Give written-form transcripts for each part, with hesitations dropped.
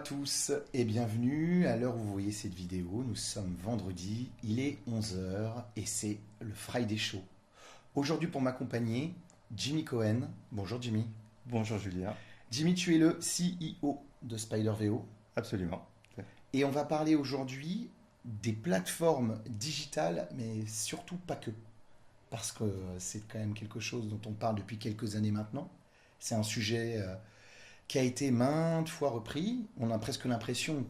tous et bienvenue. À l'heure où vous voyez cette vidéo, nous sommes vendredi, il est 11 heures et c'est le Friday Show. Aujourd'hui pour m'accompagner, Jimmy Cohen. Bonjour Jimmy. Bonjour Julien. Jimmy, tu es le CEO de SpiderVO Absolument. et on va parler aujourd'hui des plateformes digitales, mais surtout pas que. Parce que c'est quand même quelque chose dont on parle depuis quelques années maintenant. C'est un sujet qui a été maintes fois repris. On a presque l'impression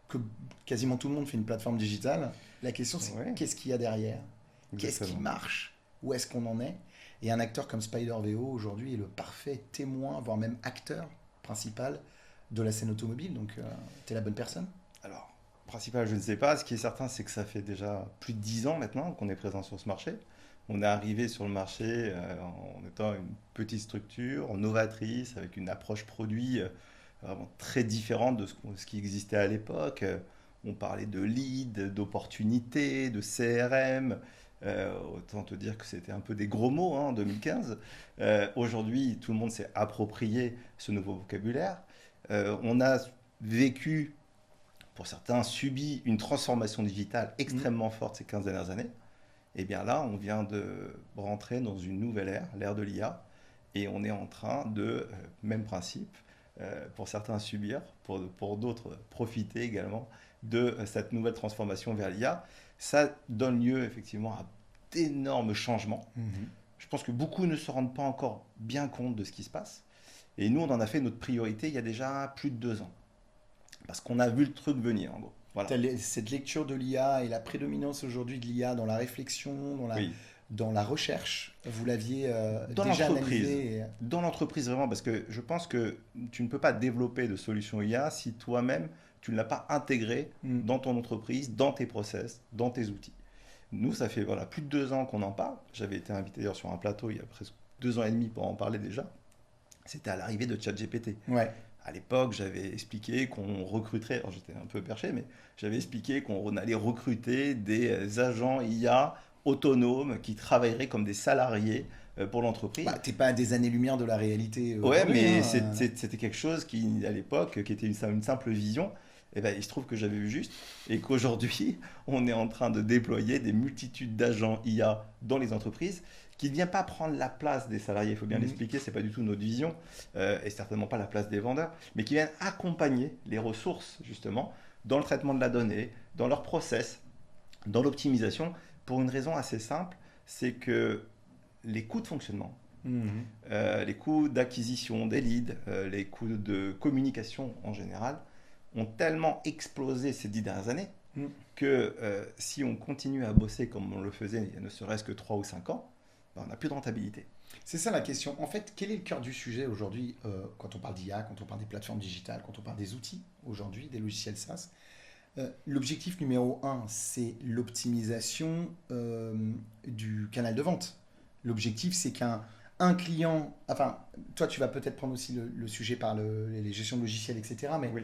que quasiment tout le monde fait une plateforme digitale. La question, c'est Ouais, qu'est-ce qu'il y a derrière? Qu'est-ce qui exactement. marche? Où est-ce qu'on en est? Et un acteur comme SpiderVO aujourd'hui est le parfait témoin, voire même acteur principal de la scène automobile. Donc, t'es la bonne personne. Alors, principal, je ne sais pas. Ce qui est certain, c'est que ça fait déjà plus de 10 ans maintenant qu'on est présent sur ce marché. On est arrivé sur le marché en étant une petite structure, novatrice, avec une approche produit vraiment très différente de ce qui existait à l'époque. On parlait de lead, d'opportunités, de CRM. Autant te dire que c'était un peu des gros mots en 2015. Aujourd'hui, tout le monde s'est approprié ce nouveau vocabulaire. On a vécu, pour certains, subi une transformation digitale Mm. extrêmement forte ces 15 dernières années. Et bien là, on vient de rentrer dans une nouvelle ère, l'ère de l'IA, et on est en train de, même principe, pour certains subir, pour d'autres profiter également de cette nouvelle transformation vers l'IA. Ça donne lieu effectivement à d'énormes changements. Mhm. Je pense que beaucoup ne se rendent pas encore bien compte de ce qui se passe. Et nous, on en a fait notre priorité il y a déjà plus de 2 ans. Parce qu'on a vu le truc venir, en gros. Voilà. Cette lecture de l'IA et la prédominance aujourd'hui de l'IA dans la réflexion, Oui. dans la recherche, vous l'aviez Dans déjà l'entreprise. analysé Dans l'entreprise, vraiment, parce que je pense que tu ne peux pas développer de solution IA si toi-même, tu ne l'as pas intégré Mm. dans ton entreprise, dans tes process, dans tes outils. Nous, ça fait voilà, plus de 2 ans qu'on en parle. J'avais été invité d'ailleurs sur un plateau il y a presque 2 ans et demi pour en parler déjà. C'était à l'arrivée de ChatGPT. Ouais. À l'époque, j'avais expliqué qu'on recruterait, alors j'étais un peu perché, mais j'avais expliqué qu'on allait recruter des agents IA autonomes qui travailleraient comme des salariés pour Bah, l'entreprise. t'es pas à des années-lumière de la réalité Ouais, aujourd'hui, mais hein. c'était quelque chose qui, à l'époque, qui était une simple vision. Et ben, il se trouve que j'avais vu juste et qu'aujourd'hui, on est en train de déployer des multitudes d'agents IA dans les entreprises qui ne viennent pas prendre la place des salariés. Il faut bien Mhm. l'expliquer, c'est pas du tout notre vision et certainement pas la place des vendeurs, mais qui viennent accompagner les ressources justement dans le traitement de la donnée, dans leur process, dans l'optimisation, pour une raison assez simple, c'est que les coûts de fonctionnement, Mhm. les coûts d'acquisition des leads, les coûts de communication en général, ont tellement explosé ces 10 dernières années Mhm. que si on continue à bosser comme on le faisait il y a ne serait-ce que 3 ou 5 ans, ben, on n'a plus de rentabilité. C'est ça la question. En fait, quel est le cœur du sujet aujourd'hui quand on parle d'IA, quand on parle des plateformes digitales, quand on parle des outils aujourd'hui, des logiciels SaaS? L'objectif numéro un, c'est l'optimisation du canal de vente. L'objectif, c'est qu'un un client, enfin, toi, tu vas peut-être prendre aussi le sujet par les gestions de logiciels, etc. Mais Oui,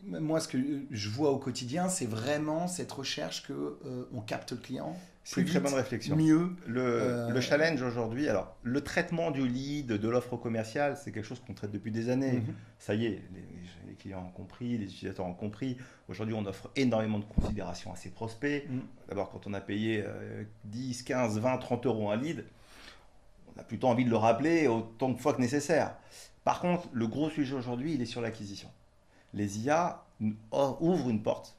moi, ce que je vois au quotidien, c'est vraiment cette recherche que on capte le client c'est plus une très bonne vite, réflexion. mieux. Le challenge aujourd'hui, alors le traitement du lead, de l'offre commerciale, c'est quelque chose qu'on traite depuis des années. Mhm. Ça y est, les clients ont compris, les utilisateurs ont compris. Aujourd'hui, on offre énormément de considération à ses prospects. Mhm. D'abord, quand on a payé 10, 15, 20, 30 euros un lead, on a plutôt envie de le rappeler autant de fois que nécessaire. Par contre, le gros sujet aujourd'hui, il est sur l'acquisition. Les IA ouvrent une porte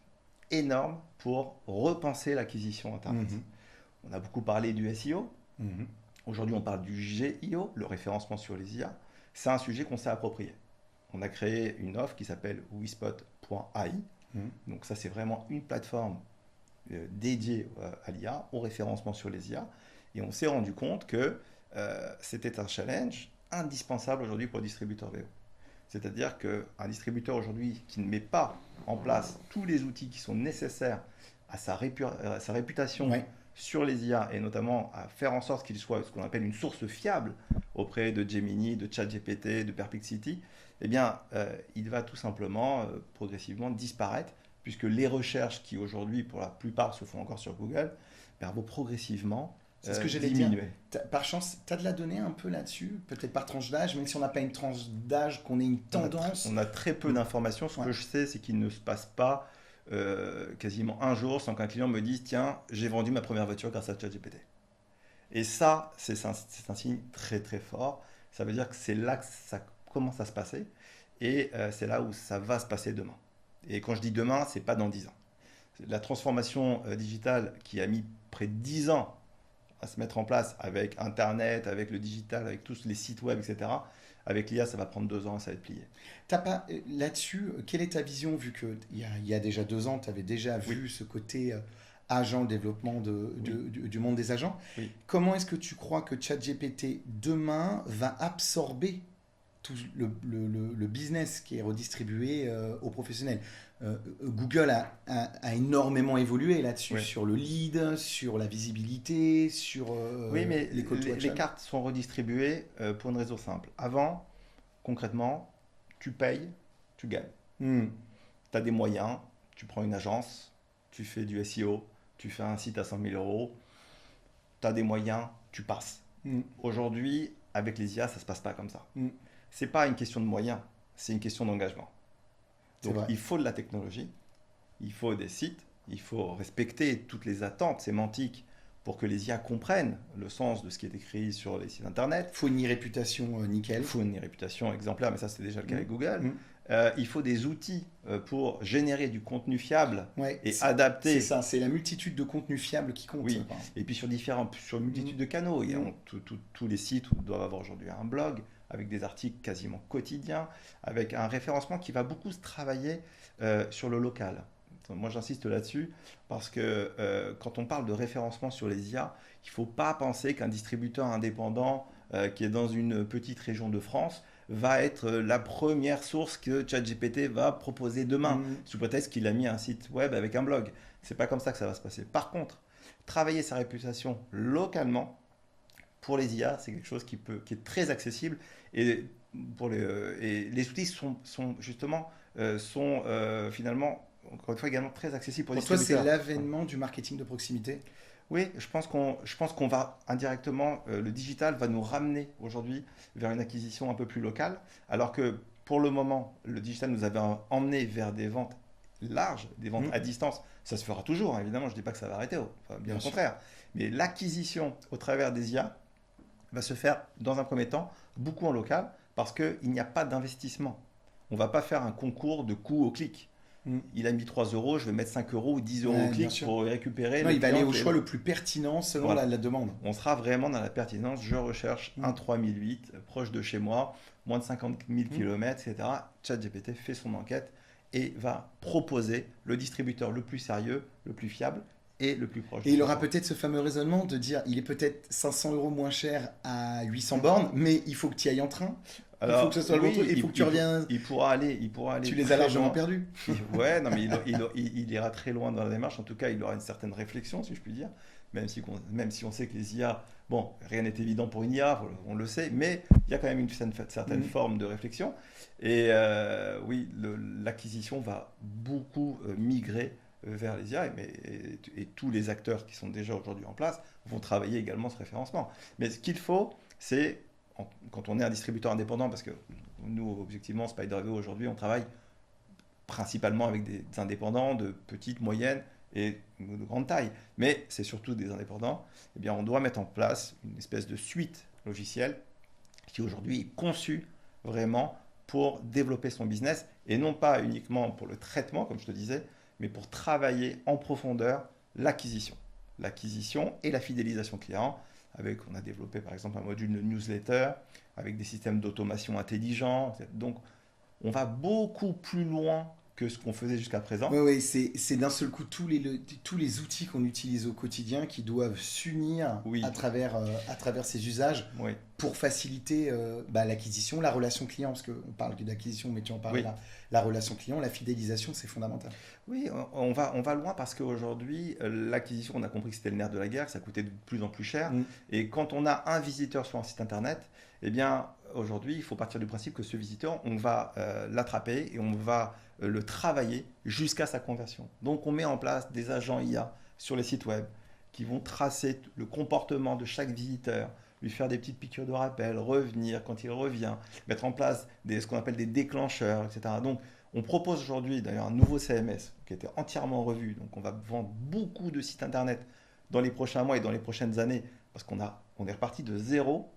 énorme pour repenser l'acquisition Internet. Mhm. On a beaucoup parlé du SEO. Mhm. Aujourd'hui, on parle du GIO, le référencement sur les IA. C'est un sujet qu'on s'est approprié. On a créé une offre qui s'appelle wispot.ai. Mhm. Donc ça, c'est vraiment une plateforme dédiée à l'IA, au référencement sur les IA. Et on s'est rendu compte que c'était un challenge indispensable aujourd'hui pour le distributeur VO. C'est-à-dire qu'un distributeur aujourd'hui qui ne met pas en place tous les outils qui sont nécessaires à sa réputation Ouais. sur les IA et notamment à faire en sorte qu'il soit ce qu'on appelle une source fiable auprès de Gemini, de ChatGPT, de Perplexity, eh bien, il va tout simplement progressivement disparaître puisque les recherches qui aujourd'hui, pour la plupart, se font encore sur Google, ben, vont progressivement C'est ce que j'allais dire. diminuer. Par chance, tu as de la donnée un peu là-dessus, peut-être par tranche d'âge, même si on n'a pas une tranche d'âge, qu'on ait une tendance. On a très peu d'informations. Ce que je sais, c'est qu'il ne se passe pas quasiment un jour sans qu'un client me dise tiens, j'ai vendu ma première voiture grâce à ChatGPT. Et ça, c'est un signe très très fort. Ça veut dire que c'est là que ça commence à se passer et c'est là où ça va se passer demain. Et quand je dis demain, c'est pas dans 10 ans. La transformation digitale qui a mis près de 10 ans à se mettre en place avec Internet, avec le digital, avec tous les sites web, etc. Avec l'IA, ça va prendre 2 ans et ça va être plié. T'as pas là-dessus, quelle est ta vision vu que il y a déjà 2 ans, tu avais déjà vu ce côté agent, le développement du monde des agents. Oui. Comment est-ce que tu crois que ChatGPT demain va absorber tout le business qui est redistribué aux professionnels? Google a énormément évolué là-dessus, Oui. sur le lead, sur la visibilité, sur Oui, mais les call to action. les cartes sont redistribuées pour une raison simple. Avant, concrètement, tu payes, tu gagnes. Hmm. Tu as des moyens, tu prends une agence, tu fais du SEO, tu fais un site à 100 000 euros, tu as des moyens, tu passes. Hmm. Aujourd'hui, avec les IA, ça ne se passe pas comme ça. Hmm. C'est pas une question de moyens, c'est une question d'engagement. C'est Donc vrai. il faut de la technologie, il faut des sites, il faut respecter toutes les attentes sémantiques pour que les IA comprennent le sens de ce qui est écrit sur les sites internet. Faut une réputation nickel. Il faut une réputation exemplaire, mais ça c'est déjà le cas avec Google. Hmm. Il faut des outils pour générer du contenu fiable Ouais, et c'est adapté. ça, c'est la multitude de contenus fiables qui compte. Oui, Enfin. et puis sur une multitude de canaux. Tous les sites doivent avoir aujourd'hui un blog avec des articles quasiment quotidiens, avec un référencement qui va beaucoup se travailler sur le local. Moi, j'insiste là-dessus parce que quand on parle de référencement sur les IA, il ne faut pas penser qu'un distributeur indépendant qui est dans une petite région de France va être la première source que ChatGPT va proposer demain, sous prétexte qu'il a mis un site web avec un blog. C'est pas comme ça que ça va se passer. Par contre, travailler sa réputation localement pour les IA, c'est quelque chose qui est très accessible et les outils sont justement finalement encore une fois également très accessibles pour les Pour toi, c'est distributeurs. l'avènement du marketing de proximité. Oui, je pense qu'on va indirectement, le digital va nous ramener aujourd'hui vers une acquisition un peu plus locale, alors que pour le moment, le digital nous avait emmené vers des ventes larges, des ventes à distance. Ça se fera toujours, hein, évidemment, je ne dis pas que ça va arrêter, enfin, bien au contraire. Mais l'acquisition au travers des IA va se faire dans un premier temps beaucoup en local, parce qu'il n'y a pas d'investissement. On ne va pas faire un concours de coûts au clic. Il a mis 3 euros, je vais mettre 5 euros ou 10 euros au clic pour récupérer. Non, il va aller au choix le plus pertinent selon voilà. la demande. On sera vraiment dans la pertinence. Je recherche un 3008 proche de chez moi, moins de 50 000 km, etc. ChatGPT fait son enquête et va proposer le distributeur le plus sérieux, le plus fiable et le plus proche. Et il aura peut-être ce fameux raisonnement de dire il est peut-être 500 euros moins cher à 800 bornes, mais il faut que tu y ailles en train. Alors, il faut que ce soit le bon truc, il faut que tu reviennes. Il pourra aller. Tu les as largement perdus. Ouais, non, mais il ira très loin dans la démarche. En tout cas, il aura une certaine réflexion, si je puis dire. Même si on sait que les IA, bon, rien n'est évident pour une IA, on le sait, mais il y a quand même une certaine forme de réflexion. Et oui, l'acquisition va beaucoup migrer vers les IA, et tous les acteurs qui sont déjà aujourd'hui en place vont travailler également ce référencement. Mais ce qu'il faut, c'est quand on est un distributeur indépendant, parce que nous, objectivement, SpiderVeo, aujourd'hui, on travaille principalement avec des indépendants de petite, moyenne et de grande taille. Mais c'est surtout des indépendants. Eh bien, on doit mettre en place une espèce de suite logicielle qui, aujourd'hui, est conçue vraiment pour développer son business et non pas uniquement pour le traitement, comme je te disais, mais pour travailler en profondeur l'acquisition et la fidélisation client. On a développé par exemple un module de newsletter avec des systèmes d'automation intelligents. Donc, on va beaucoup plus loin que ce qu'on faisait jusqu'à présent. Oui, c'est d'un seul coup tous les outils qu'on utilise au quotidien qui doivent s'unir à travers ces usages pour faciliter l'acquisition, la relation client, parce qu'on parle d'acquisition, mais tu en parles là, la relation client, la fidélisation, c'est fondamental. Oui, on va loin parce qu'aujourd'hui, l'acquisition, on a compris que c'était le nerf de la guerre, que ça coûtait de plus en plus cher. Et quand on a un visiteur sur un site internet, eh bien, aujourd'hui, il faut partir du principe que ce visiteur, on va l'attraper et on va le travailler jusqu'à sa conversion. Donc, on met en place des agents IA sur les sites web qui vont tracer le comportement de chaque visiteur, lui faire des petites piqûres de rappel, revenir quand il revient, mettre en place ce qu'on appelle des déclencheurs, etc. Donc, on propose aujourd'hui d'ailleurs un nouveau CMS qui a été entièrement revu. Donc, on va vendre beaucoup de sites internet dans les prochains mois et dans les prochaines années parce on est reparti de zéro.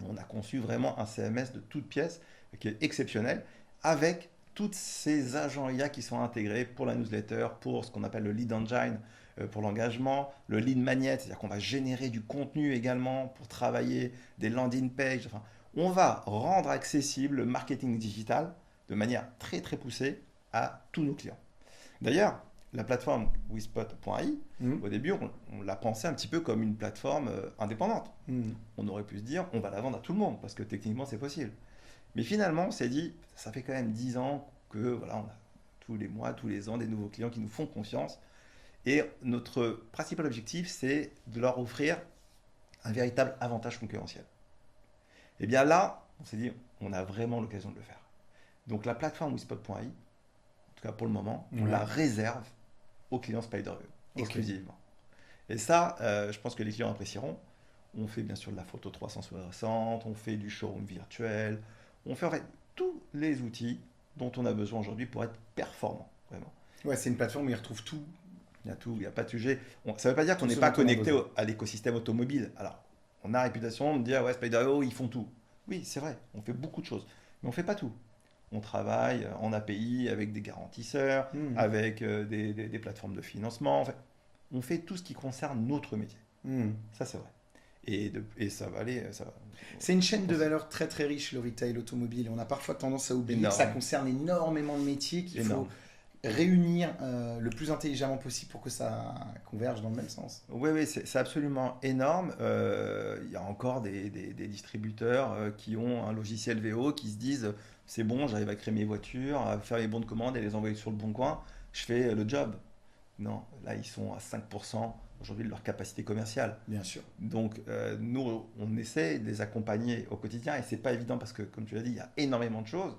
On a conçu vraiment un CMS de toutes pièces qui est exceptionnel avec tous ces agents IA qui sont intégrés pour la newsletter, pour ce qu'on appelle le lead engine, pour l'engagement, le lead magnet, c'est-à-dire qu'on va générer du contenu également pour travailler des landing pages. Enfin, on va rendre accessible le marketing digital de manière très très poussée à tous nos clients. D'ailleurs, la plateforme Wispot.ai, au début, on l'a pensé un petit peu comme une plateforme indépendante. On aurait pu se dire, on va la vendre à tout le monde parce que techniquement, c'est possible. Mais finalement, on s'est dit, ça fait quand même 10 ans que voilà, on a tous les mois, tous les ans, des nouveaux clients qui nous font confiance. Et notre principal objectif, c'est de leur offrir un véritable avantage concurrentiel. Et bien là, on s'est dit, on a vraiment l'occasion de le faire. Donc la plateforme Wispot.ai, en tout cas pour le moment, on la réserve aux clients SpiderView, exclusivement. Et ça, je pense que les clients apprécieront. On fait bien sûr de la photo 360, on fait du showroom virtuel, on fait en fait tous les outils dont on a besoin aujourd'hui pour être performant, vraiment. Ouais, c'est une plateforme où ils retrouvent tout. Il y a tout, il n'y a pas de sujet. Ça ne veut pas dire qu'on n'est pas connecté à l'écosystème automobile. Alors, on a la réputation de dire, ouais, SpiderView, ils font tout. Oui, c'est vrai, on fait beaucoup de choses, mais on ne fait pas tout. On travaille en API avec des garantisseurs, avec des plateformes de financement. En fait, on fait tout ce qui concerne notre métier. Ça, c'est vrai. Et ça va aller. C'est une chaîne de valeur très très riche, le retail automobile. On a parfois tendance à oublier que ça concerne énormément de métiers qu'il faut réunir le plus intelligemment possible pour que ça converge dans le même sens. Oui, c'est absolument énorme. Il y a encore des distributeurs qui ont un logiciel VO qui se disent c'est bon, j'arrive à créer mes voitures, à faire mes bons de commande et les envoyer sur le bon coin, je fais le job. Non, là ils sont à 5% aujourd'hui de leur capacité commerciale. Bien sûr. Donc nous, on essaie de les accompagner au quotidien et c'est pas évident parce que, comme tu l'as dit, il y a énormément de choses.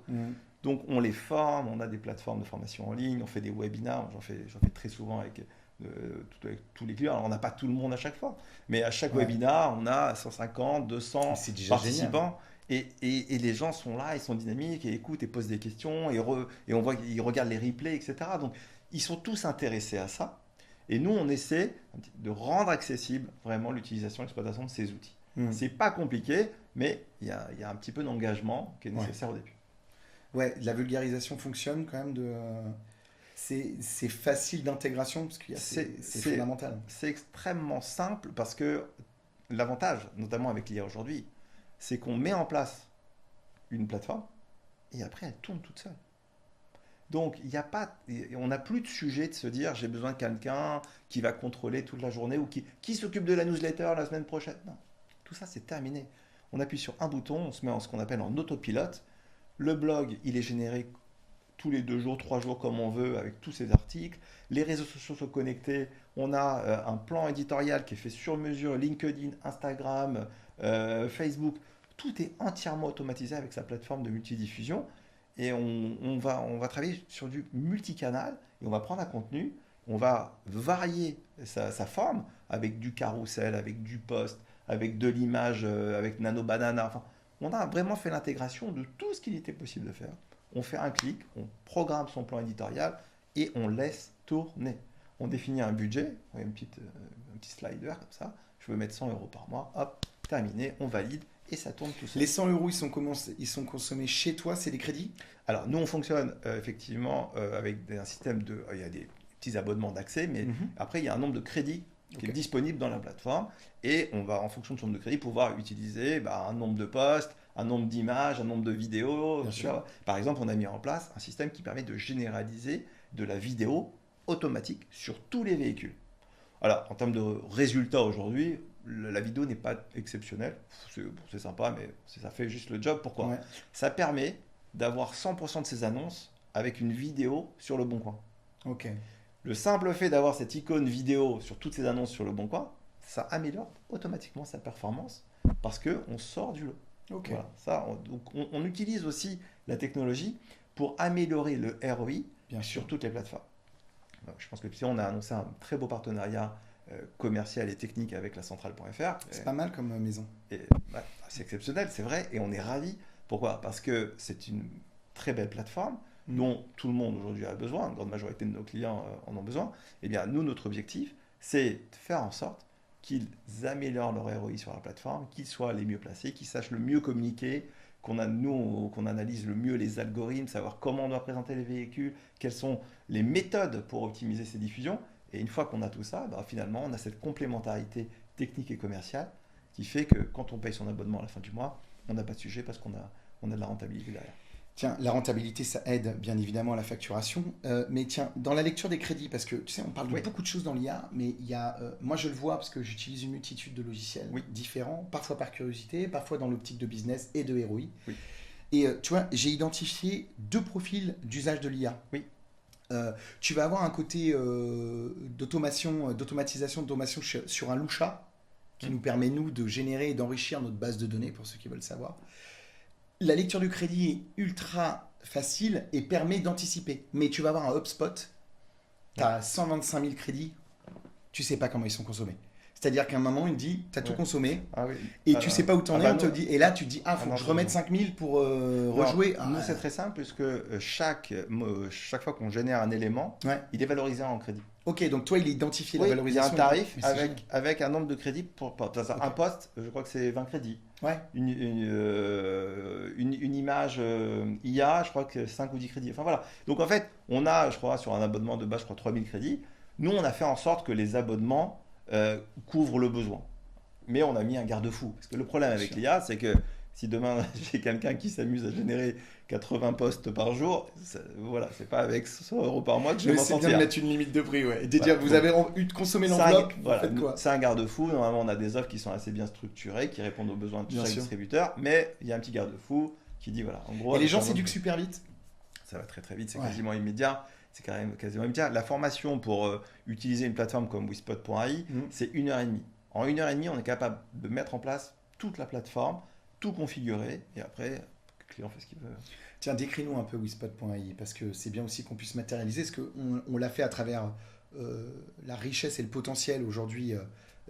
Donc on les forme, on a des plateformes de formation en ligne, on fait des webinars, j'en fais très souvent avec tous les clients. Alors on n'a pas tout le monde à chaque fois, mais à chaque webinar, on a 150, 200 participants. Et les gens sont là, ils sont dynamiques, et écoutent et posent des questions, et on voit qu'ils regardent les replays, etc. Donc ils sont tous intéressés à ça. Et nous, on essaie de rendre accessible vraiment l'utilisation et l'exploitation de ces outils. C'est pas compliqué, mais il y a un petit peu d'engagement qui est nécessaire au début. Ouais, la vulgarisation fonctionne quand même. C'est facile d'intégration parce que c'est fondamental. C'est extrêmement simple parce que l'avantage, notamment avec l'IA aujourd'hui, c'est qu'on met en place une plateforme et après elle tourne toute seule. Donc on n'a plus de sujet de se dire j'ai besoin de quelqu'un qui va contrôler toute la journée ou qui s'occupe de la newsletter la semaine prochaine. Non, tout ça c'est terminé. On appuie sur un bouton, on se met en ce qu'on appelle en autopilote. Le blog, il est généré tous les 2 jours, 3 jours comme on veut avec tous ces articles. Les réseaux sociaux sont connectés. On a un plan éditorial qui est fait sur mesure, LinkedIn, Instagram, Facebook. Tout est entièrement automatisé avec sa plateforme de multidiffusion. Et on va travailler sur du multicanal et on va prendre un contenu, on va varier sa forme avec du carrousel, avec du post, avec de l'image, avec Nano Banana. Enfin, on a vraiment fait l'intégration de tout ce qu'il était possible de faire. On fait un clic, on programme son plan éditorial et on laisse tourner. On définit un budget, un petit slider comme ça. Je veux mettre 100 € par mois, hop, terminé, on valide et ça tourne tout seul. Les 100 €, ils sont consommés chez toi, c'est des crédits? Alors nous, on fonctionne effectivement avec un système de... Il y a des petits abonnements d'accès, mais après, il y a un nombre de crédits qui est disponible dans la plateforme et on va, en fonction de ce nombre de crédits, pouvoir utiliser un nombre de posts, un nombre d'images, un nombre de vidéos. Par exemple, on a mis en place un système qui permet de généraliser de la vidéo automatique sur tous les véhicules. Alors, en termes de résultats aujourd'hui, la vidéo n'est pas exceptionnelle. C'est sympa, mais ça fait juste le job. Pourquoi? Ça permet d'avoir 100% de ces annonces avec une vidéo sur le Bon Coin. Le simple fait d'avoir cette icône vidéo sur toutes ces annonces sur le Bon Coin, ça améliore automatiquement sa performance parce qu'on sort du lot. Voilà, on utilise aussi la technologie pour améliorer le ROI sur toutes les plateformes. Je pense que on a annoncé un très beau partenariat commerciale et technique avec la centrale.fr. C'est pas mal comme maison. Et, c'est exceptionnel, c'est vrai, et on est ravis. Pourquoi? Parce que c'est une très belle plateforme dont tout le monde aujourd'hui a besoin, une grande majorité de nos clients en ont besoin. Eh bien, nous, notre objectif, c'est de faire en sorte qu'ils améliorent leur ROI sur la plateforme, qu'ils soient les mieux placés, qu'ils sachent le mieux communiquer, qu'on analyse le mieux les algorithmes, savoir comment on doit présenter les véhicules, quelles sont les méthodes pour optimiser ces diffusions. Et une fois qu'on a tout ça, finalement, on a cette complémentarité technique et commerciale qui fait que quand on paye son abonnement à la fin du mois, on n'a pas de sujet parce qu'on a de la rentabilité derrière. Tiens, la rentabilité, ça aide bien évidemment à la facturation. Mais tiens, dans la lecture des crédits, parce que tu sais, on parle de beaucoup de choses dans l'IA, mais il y a, moi je le vois parce que j'utilise une multitude de logiciels différents, parfois par curiosité, parfois dans l'optique de business et de ROI. Oui. Et tu vois, j'ai identifié 2 profils d'usage de l'IA. Oui. Tu vas avoir un côté d'automatisation sur un Lusha qui nous permet, nous, de générer et d'enrichir notre base de données, pour ceux qui veulent savoir. La lecture du crédit est ultra facile et permet d'anticiper. Mais tu vas avoir un HubSpot, tu as 125 000 crédits, tu sais pas comment ils sont consommés. C'est-à-dire qu'à un moment, il te dit, tu as tout consommé, et tu sais pas où t'en es, on te le dit, et là tu te dis, faut que je remette 5 000 pour rejouer. Nous, c'est très simple, puisque chaque fois qu'on génère un élément, il est valorisé en crédit. Ok, donc toi, il est identifié la valorisation. Il y a un tarif avec un nombre de crédits. Un poste, je crois que c'est 20 crédits. Ouais. Une image IA, je crois que 5 ou 10 crédits. Enfin voilà. Donc en fait, on a, je crois, sur un abonnement de base, je crois 3000 crédits. Nous, on a fait en sorte que les abonnements couvrent le besoin. Mais on a mis un garde-fou. Parce que le problème avec l'IA, c'est que si demain j'ai quelqu'un qui s'amuse à générer 80 postes par jour, voilà, c'est pas avec 100 € par mois que je vais m'en sortir. C'est bien de mettre une limite de prix, ouais. Et de dire, vous avez eu de consommer l'enveloppe, faites quoi? C'est un garde-fou. Normalement, on a des offres qui sont assez bien structurées, qui répondent aux besoins de chaque distributeur, mais il y a un petit garde-fou qui dit, voilà, en gros... Et les gens s'éduquent super vite. Ça va très très vite, c'est quasiment immédiat. C'est quand même quasiment immédiat. La formation pour utiliser une plateforme comme Wispot.ai, c'est 1h30. En 1h30, on est capable de mettre en place toute la plateforme, tout configurer, et après, le client fait ce qu'il veut. Tiens, décris-nous un peu Wispot.ai, parce que c'est bien aussi qu'on puisse matérialiser, parce qu'on l'a fait à travers la richesse et le potentiel aujourd'hui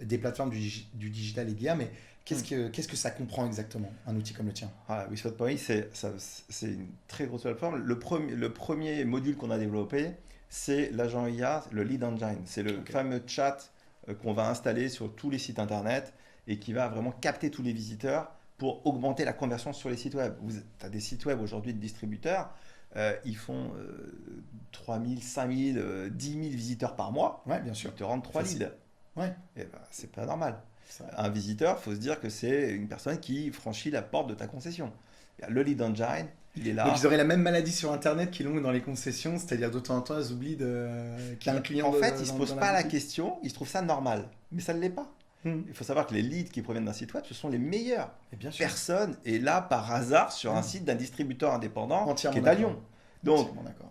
des plateformes du digital et de l'IA, mais qu'est-ce que ça comprend exactement, un outil comme le tien? Wispot.ai, c'est une très grosse plateforme. Le premier module qu'on a développé, c'est l'agent IA, le Lead Engine. C'est le fameux chat qu'on va installer sur tous les sites internet et qui va vraiment capter tous les visiteurs pour augmenter la conversion sur les sites web. Tu as des sites web aujourd'hui de distributeurs, ils font 3 000, 5 000, 10 000 visiteurs par mois. Ouais, bien sûr. Ils te rendent 3 leads. Ouais. Et c'est pas normal. Un visiteur, il faut se dire que c'est une personne qui franchit la porte de ta concession. Le Lead Engine, il est là. Donc ils auraient la même maladie sur Internet qu'ils l'ont dans les concessions, c'est-à-dire de temps en temps, ils oublient qu'il y a un client. En fait, ils ne se posent pas la question, ils se trouvent ça normal. Mais ça ne l'est pas. Il faut savoir que les leads qui proviennent d'un site web, ce sont les meilleures. Et bien sûr. Personne est là par hasard sur un site d'un distributeur indépendant qui est à Lyon. Donc,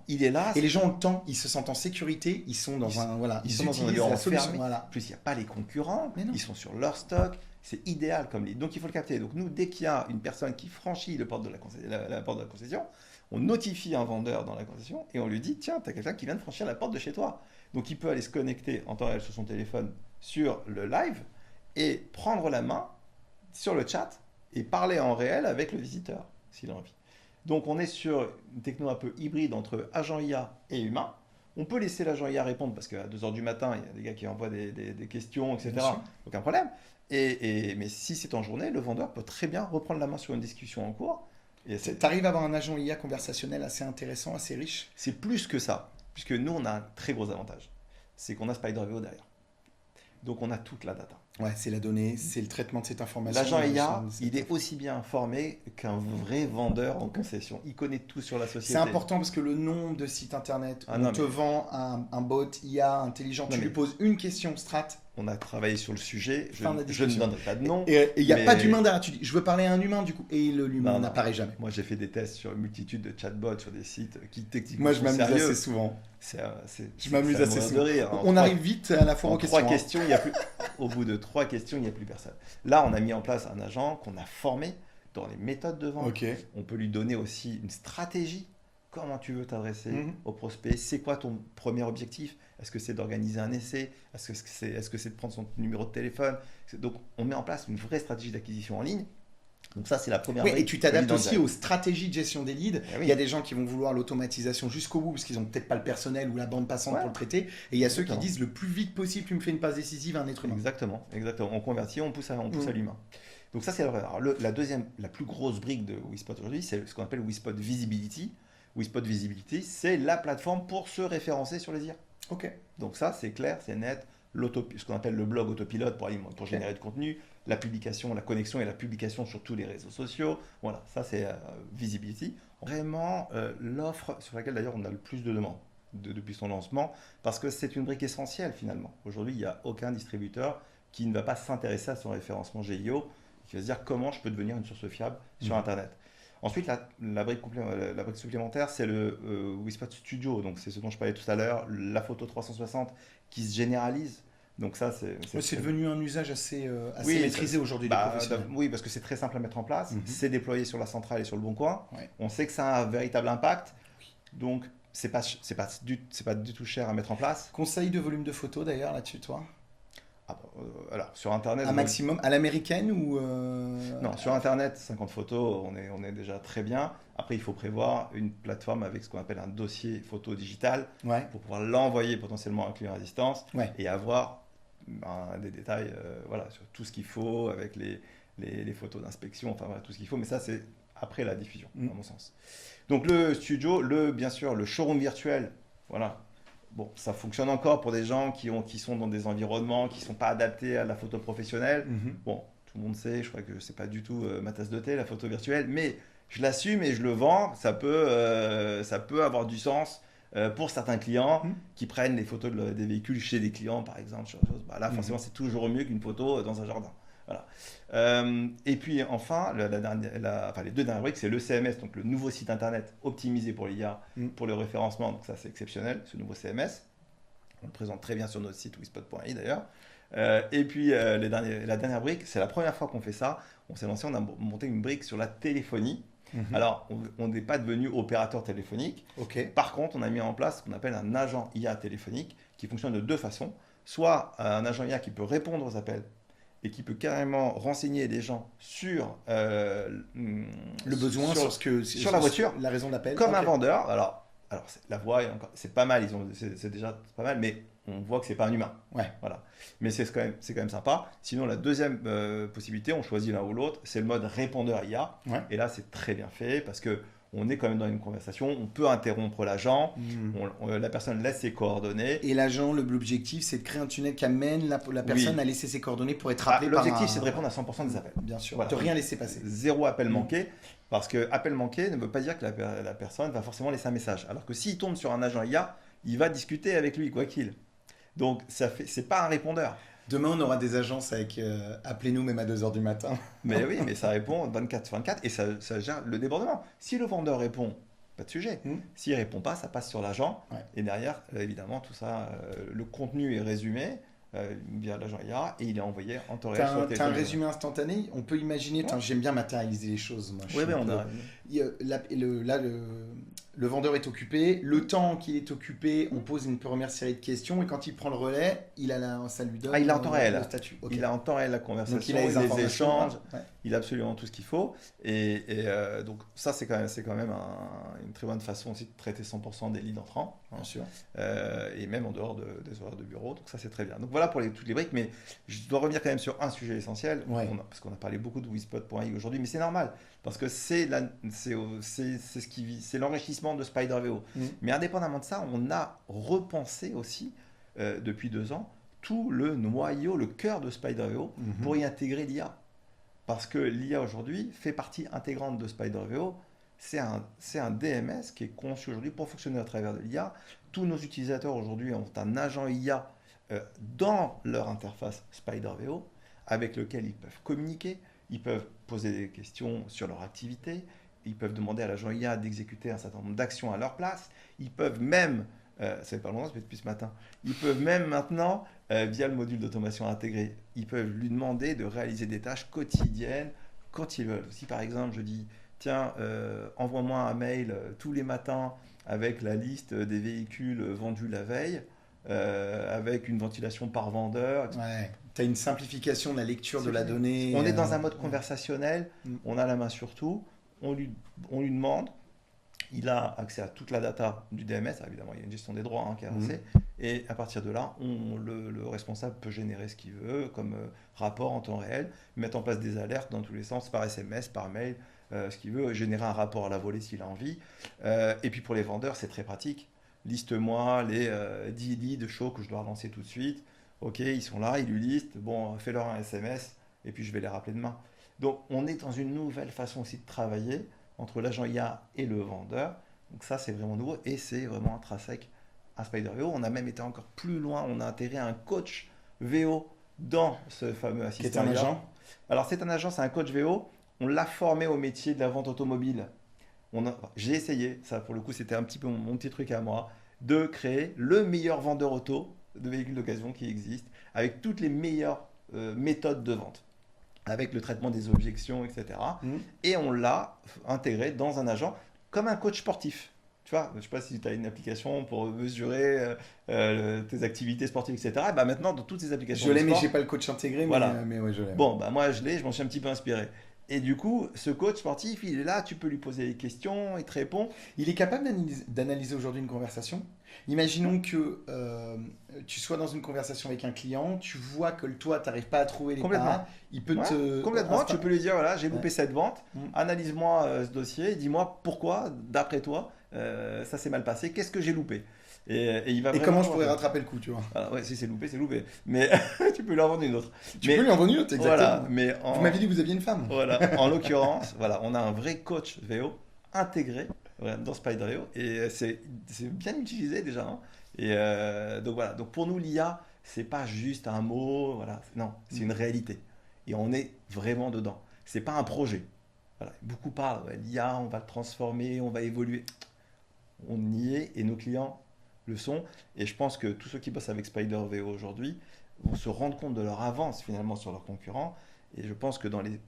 il est là. Et les gens ont le temps, ils se sentent en sécurité, ils sont dans ils sont dans un environnement fermé. Plus, il n'y a pas les concurrents, ils sont sur leur stock. C'est idéal comme lead. Donc, il faut le capter. Donc, nous, dès qu'il y a une personne qui franchit la porte de la concession, on notifie un vendeur dans la concession et on lui dit, tiens, tu as quelqu'un qui vient de franchir la porte de chez toi. Donc, il peut aller se connecter en temps réel sur son téléphone sur le live et prendre la main sur le chat et parler en réel avec le visiteur, s'il a envie. Donc, on est sur une techno un peu hybride entre agent IA et humain. On peut laisser l'agent IA répondre parce qu'à 2h du matin, il y a des gars qui envoient des questions, etc. Aucun problème. Mais si c'est en journée, le vendeur peut très bien reprendre la main sur une discussion en cours. Tu arrives à avoir un agent IA conversationnel assez intéressant, assez riche? C'est plus que ça, puisque nous, on a un très gros avantage. C'est qu'on a SpiderVO derrière. Donc, on a toute la data. Ouais, c'est la donnée, c'est le traitement de cette information. L'agent IA, il est aussi bien informé qu'un vrai vendeur en concession. Il connaît tout sur la société. C'est important parce que le nombre de sites internet où on te vend un bot IA intelligent, tu lui poses une question strat. On a travaillé sur le sujet, je ne donnerai pas de nom. Et il n'y a pas d'humain derrière. Tu dis, je veux parler à un humain du coup. Et l'humain n'apparaît jamais. Moi, j'ai fait des tests sur une multitude de chatbots sur des sites qui techniquement Moi, je m'amuse assez souvent. Je m'amuse assez souvent. On arrive vite à la fois aux questions. Au bout de 3 questions, il n'y a plus personne. Là, on a mis en place un agent qu'on a formé dans les méthodes de vente. On peut lui donner aussi une stratégie comment tu veux t'adresser Mhm. au prospect, c'est quoi ton premier objectif, est-ce que c'est d'organiser un essai, est-ce que c'est de prendre son numéro de téléphone. Donc on met en place une vraie stratégie d'acquisition en ligne. Donc ça c'est la première Oui, et brique tu de t'adaptes lead en aussi direct. aux stratégies de gestion des leads. Eh Il y a oui, des gens qui vont vouloir l'automatisation jusqu'au bout parce qu'ils n'ont peut-être pas le personnel ou la bande passante ouais, pour le traiter. Et il y a ceux qui exactement. disent le plus vite possible, tu me fais une passe décisive à un être humain. Exactement, exactement. On convertit, on pousse à Mhm. l'humain. Donc ça, c'est la vraie. Alors, la deuxième, la plus grosse brique de WeSpot aujourd'hui, c'est ce qu'on appelle WeSpot Visibility. WeSpot Visibility, c'est la plateforme pour se référencer sur les IA. Ok. Donc ça, c'est clair, c'est net. Ce qu'on appelle le blog autopilote pour Ok. générer de contenu, la publication, la connexion et la publication sur tous les réseaux sociaux. Voilà, ça c'est Visibility. Vraiment l'offre sur laquelle d'ailleurs on a le plus de demandes depuis son lancement, parce que c'est une brique essentielle finalement. Aujourd'hui, il n'y a aucun distributeur qui ne va pas s'intéresser à son référencement GIO, qui va se dire comment je peux devenir une source fiable sur Mhm. Internet. Ensuite, la brique supplémentaire, c'est le WeSpot Studio. Donc, c'est ce dont je parlais tout à l'heure, la photo 360 qui se généralise. Donc, ça, Ouais, c'est très... devenu un usage assez Oui, maîtrisé aujourd'hui des professionnels. oui, parce que c'est très simple à mettre en place. Mhm. C'est déployé sur la centrale et sur le bon coin. Ouais. On sait que ça a un véritable impact. Donc, c'est pas du tout cher à mettre en place. Conseil de volume de photos d'ailleurs là-dessus, toi? Ah, alors, sur Internet, Un maximum à l'américaine ou non, sur Internet, 50 photos, on est déjà très bien. Après, il faut prévoir une plateforme avec ce qu'on appelle un dossier photo digital Ouais, pour pouvoir l'envoyer potentiellement à un client à distance ouais. et avoir des détails voilà, sur tout ce qu'il faut avec les photos d'inspection, enfin voilà, tout ce qu'il faut. Mais ça, c'est après la diffusion, Mm. à mon sens. Donc le studio, bien sûr, le showroom virtuel, voilà. Bon, ça fonctionne encore pour des gens qui sont dans des environnements qui ne sont pas adaptés à la photo professionnelle. Mhm. Bon, tout le monde sait, je crois que c'est pas du tout ma tasse de thé, la photo virtuelle, mais je l'assume et je le vends. Ça peut avoir du sens pour certains clients Mhm. qui prennent les photos des véhicules chez des clients, par exemple. Bah là, Mhm. forcément, c'est toujours mieux qu'une photo dans un jardin. Voilà. Et puis enfin, enfin, les deux dernières briques, c'est le CMS, donc le nouveau site internet optimisé pour l'IA, Mhm. pour le référencement. Donc ça, c'est exceptionnel, ce nouveau CMS. On le présente très bien sur notre site wispot.i d'ailleurs. Et puis la dernière brique, c'est la première fois qu'on fait ça. On s'est lancé, on a monté une brique sur la téléphonie. Mhm. Alors, on n'est pas devenu opérateur téléphonique. Ok. Par contre, on a mis en place ce qu'on appelle un agent IA téléphonique qui fonctionne de deux façons. Soit un agent IA qui peut répondre aux appels et qui peut carrément renseigner les gens sur, Le besoin sur ce que sur la voiture, la raison d'appel. comme un Ok. vendeur. Alors la voix, c'est pas mal, c'est déjà pas mal, mais on voit que c'est pas un humain. Ouais. Voilà. Mais c'est quand même sympa. Sinon, la deuxième possibilité, on choisit l'un ou l'autre, c'est le mode répondeur IA. Ouais. Et là, c'est très bien fait parce que on est quand même dans une conversation, on peut interrompre l'agent, Mhm. la personne laisse ses coordonnées. Et l'agent, l'objectif, c'est de créer un tunnel qui amène la personne Oui. à laisser ses coordonnées pour être rappelée par L'objectif, un... c'est de répondre à 100% des appels. Bien sûr. Voilà. De rien laisser passer. Zéro appel Mm. manqué, parce que appel manqué ne veut pas dire que la personne va forcément laisser un message. Alors que s'il tombe sur un agent IA, il va discuter avec lui, quoi qu'il. Donc, c'est pas un répondeur. Demain, on aura des agences avec appelez-nous même à 2h du matin. Mais oui, mais ça répond 24/24 et ça gère le débordement. Si le vendeur répond, pas de sujet. Mm. S'il répond pas, ça passe sur l'agent. Ouais. Et derrière, évidemment, tout ça, le contenu est résumé via l'agent IA et il est envoyé en temps réel sur le T'as un téléphone. résumé instantané. On peut imaginer. Ouais. J'aime bien matérialiser les choses. Moi, je Oui, suis un on peu- a. Le vendeur est occupé. Le temps qu'il est occupé, on pose une première série de questions. Et quand il prend le relais, ça lui donne Il a en temps réel. le statut. Ok. Il a en temps réel la conversation, Donc il a les informations. échanges, Ouais. il a absolument tout ce qu'il faut. Donc ça, c'est quand même une très bonne façon aussi de traiter 100% des leads entrants, hein. Bien sûr. Et même en dehors des horaires de bureau. Donc ça, c'est très bien. Donc voilà pour toutes les briques, mais je dois revenir quand même sur un sujet essentiel, Ouais. parce qu'on a parlé beaucoup de wispot.i aujourd'hui, mais c'est normal, parce que c'est l'enrichissement de SpiderVO. Mm. Mais indépendamment de ça, on a repensé aussi, depuis 2 ans, tout le noyau, le cœur de SpiderVO Mhm. pour y intégrer l'IA. Parce que l'IA aujourd'hui fait partie intégrante de SpiderVO. C'est un DMS qui est conçu aujourd'hui pour fonctionner à travers de l'IA. Tous nos utilisateurs aujourd'hui ont un agent IA dans leur interface SpiderVO avec lequel ils peuvent communiquer, ils peuvent poser des questions sur leur activité, ils peuvent demander à l'agent IA d'exécuter un certain nombre d'actions à leur place, ils peuvent même, ça fait pas longtemps, ça fait depuis ce matin, ils peuvent même maintenant, via le module d'automation intégré, ils peuvent lui demander de réaliser des tâches quotidiennes quand ils veulent. Si par exemple je dis, tiens, envoie-moi un mail tous les matins avec la liste des véhicules vendus la veille, avec une ventilation par vendeur. Ouais. Tu as une simplification de la lecture de C'est la fini. donnée. On est dans un mode conversationnel, Mm. on a la main sur tout, on lui demande, il a accès à toute la data du DMS, évidemment il y a une gestion des droits qui est avancée, et à partir de là, le responsable peut générer ce qu'il veut comme rapport en temps réel, mettre en place des alertes dans tous les sens, par SMS, par mail, ce qu'il veut, générer un rapport à la volée s'il a envie. Et puis pour les vendeurs, c'est très pratique. Liste-moi les 10 leads chauds que je dois relancer tout de suite. Ok, ils sont là, ils lui listent. Bon, fais-leur un SMS et puis je vais les rappeler demain. Donc, on est dans une nouvelle façon aussi de travailler entre l'agent IA et le vendeur. Donc, ça, c'est vraiment nouveau et c'est vraiment intrinsèque à Spider.io. On a même été encore plus loin. On a intégré un coach VO dans ce fameux Qui est assistant un IA. agent. Alors, c'est un agent, c'est un coach VO. On l'a formé au métier de la vente automobile. J'ai essayé, ça pour le coup, c'était un petit peu mon petit truc à moi, de créer le meilleur vendeur auto de véhicules d'occasion qui existe, avec toutes les meilleures méthodes de vente, avec le traitement des objections, etc. Mm. Et on l'a intégré dans un agent comme un coach sportif. Tu vois, je ne sais pas si tu as une application pour mesurer tes activités sportives, etc. Et bah maintenant, dans toutes ces applications Je de l'ai, mais sport, j'ai pas le coach intégré, voilà. mais ouais, je l'ai. Bon, bah moi je l'ai, je m'en suis un petit peu inspiré. Et du coup, ce coach sportif, il est là, tu peux lui poser des questions, il te répond. Il est capable d'analyser aujourd'hui une conversation. Imaginons que tu sois dans une conversation avec un client, tu vois que toi, tu n'arrives pas à trouver les Complètement. pas, il peut Ouais, te... complètement, tu peux lui dire, voilà, j'ai loupé Ouais. cette vente, Mm. analyse-moi ce dossier, dis-moi pourquoi, d'après toi, ça s'est mal passé, qu'est-ce que j'ai loupé. Et il va Et vraiment comment je pourrais voir. rattraper le coup, tu vois. Ah ouais, si c'est loupé, c'est loupé. Mais tu peux lui en vendre une autre. Tu Mais peux lui en vendre une autre, voilà, exactement. mais Vous m'aviez dit que vous aviez une femme. voilà, en l'occurrence, voilà, on a un vrai coach VO intégré voilà, dans Spider.io et c'est bien utilisé déjà. Et donc voilà, donc pour nous l'IA, c'est pas juste un mot, voilà, non, c'est une réalité. Et on est vraiment dedans. C'est pas un projet. Voilà, beaucoup parlent, ouais, l'IA, on va le transformer, on va évoluer. On y est et nos clients le sont. Et je pense que tous ceux qui bossent avec Spider.io aujourd'hui vont se rendre compte de leur avance finalement sur leurs concurrents. Et je pense que dans les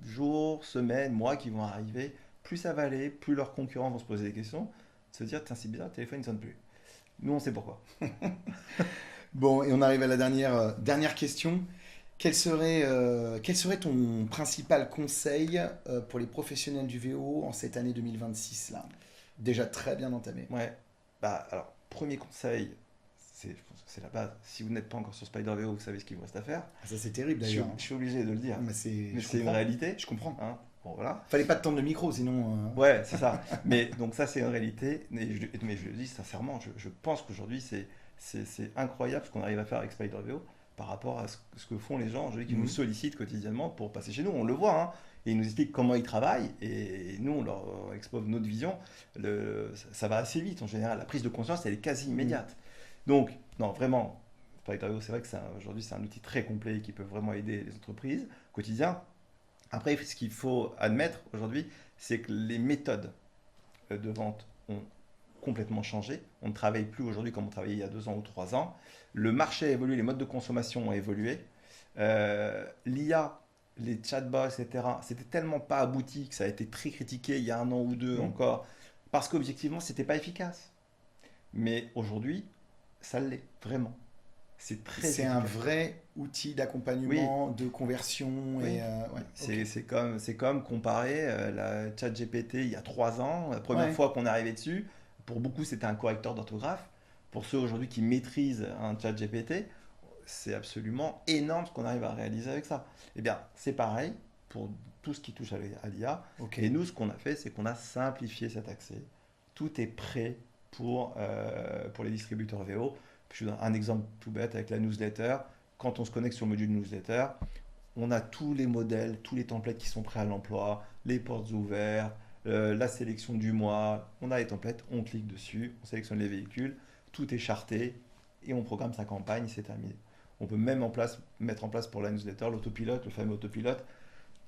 jours, semaines, mois qui vont arriver, plus ça va aller, plus leurs concurrents vont se poser des questions, se dire, tiens, c'est bizarre, le téléphone ne sonne plus. Nous, on sait pourquoi. Bon, et on arrive à la dernière question. Quel serait ton principal conseil pour les professionnels du VO en cette année 2026 là? Déjà très bien entamé. Ouais. Bah, alors, premier conseil, je pense que c'est la base. Si vous n'êtes pas encore sur Spider.io, vous savez ce qu'il vous reste à faire. Ah, ça c'est terrible Je suis, d'ailleurs. je suis obligé de le dire. Mais c'est, Mais je c'est une comprends. réalité. Je comprends. Hein. Bon, voilà. Fallait pas te tendre le micro, sinon. Ouais, c'est ça. Mais donc ça, c'est une réalité. Mais je le dis sincèrement, je pense qu'aujourd'hui, c'est incroyable ce qu'on arrive à faire avec Spider.io par rapport à ce que font les gens aujourd'hui qui nous sollicitent quotidiennement pour passer chez nous. On le voit, hein, et ils nous expliquent comment ils travaillent, et nous, on leur expose notre vision. Ça va assez vite en général. La prise de conscience, elle est quasi immédiate. Donc, non, vraiment, Spider.io, c'est vrai que aujourd'hui, c'est un outil très complet qui peut vraiment aider les entreprises au quotidien. Après, ce qu'il faut admettre aujourd'hui, c'est que les méthodes de vente ont complètement changé. On ne travaille plus aujourd'hui comme on travaillait il y a 2 ans ou 3 ans. Le marché a évolué, les modes de consommation ont évolué. L'IA, les chatbots, etc., c'était tellement pas abouti que ça a été très critiqué il y a 1 an ou 2 encore, parce qu'objectivement, c'était pas efficace. Mais aujourd'hui, ça l'est, vraiment. C'est très C'est efficace. un vrai outil d'accompagnement, de conversion. Oui. Et, ouais, ok. C'est comme comparer la ChatGPT il y a 3 ans, la première Ouais. fois qu'on est arrivé dessus. Pour beaucoup, c'était un correcteur d'orthographe. Pour ceux aujourd'hui qui maîtrisent un ChatGPT, c'est absolument énorme ce qu'on arrive à réaliser avec ça. Eh bien, c'est pareil pour tout ce qui touche à l'IA. Ok. Et nous, ce qu'on a fait, c'est qu'on a simplifié cet accès. Tout est prêt pour les distributeurs VO. Je vous donne un exemple tout bête avec la newsletter. Quand on se connecte sur le module newsletter, on a tous les modèles, tous les templates qui sont prêts à l'emploi, les portes ouvertes, la sélection du mois. On a les templates, on clique dessus, on sélectionne les véhicules, tout est charté et on programme sa campagne, c'est terminé. On peut même mettre en place pour la newsletter l'autopilote, le fameux autopilote,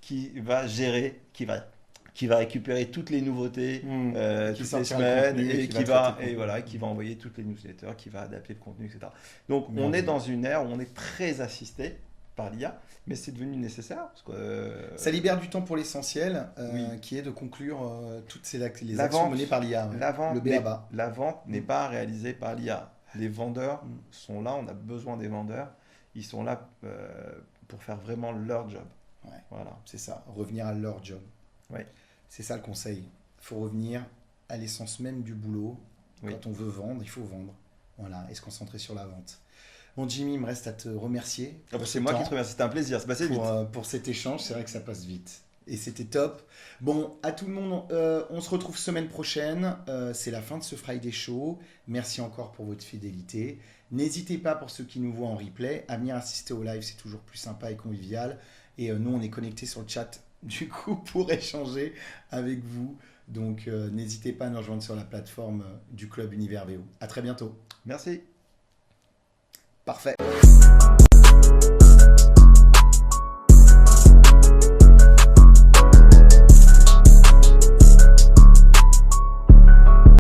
qui va gérer, qui va récupérer toutes les nouveautés Qui toutes les sortira le semaines contenu, et qui qui va traiter va, le et contenu. voilà, qui va envoyer toutes les newsletters, qui va adapter le contenu, etc. Donc on Merveilleux. est dans une ère où on est très assisté par l'IA, mais c'est devenu nécessaire. Parce que, Ça libère du temps pour l'essentiel, oui, qui est de conclure toutes les la actions vente, menées par l'IA. Ouais. la Le vente n'est, BABA. la vente n'est Mm. pas réalisée par l'IA. Les vendeurs Mm. sont là, on a besoin des vendeurs. Ils sont là pour faire vraiment leur job. Ouais, Voilà. c'est ça, revenir à leur job. Oui, C'est ça le conseil. Il faut revenir à l'essence même du boulot. oui. Quand on veut vendre, il faut vendre. Voilà, et se concentrer sur la vente. Bon, Jimmy, il me reste à te remercier Ah bah, pour c'est ce moi qui temps, te remercie, c'était un plaisir, c'est passé vite. pour cet échange. C'est vrai que ça passe vite. Et c'était top. Bon, à tout le monde, on se retrouve semaine prochaine. C'est la fin de ce Friday Show. Merci encore pour votre fidélité. N'hésitez pas, pour ceux qui nous voient en replay, à venir assister au live. C'est toujours plus sympa et convivial. Et nous, on est connectés sur le chat, du coup, pour échanger avec vous. Donc, n'hésitez pas à nous rejoindre sur la plateforme du Club Univers VO. À très bientôt. Merci. Parfait.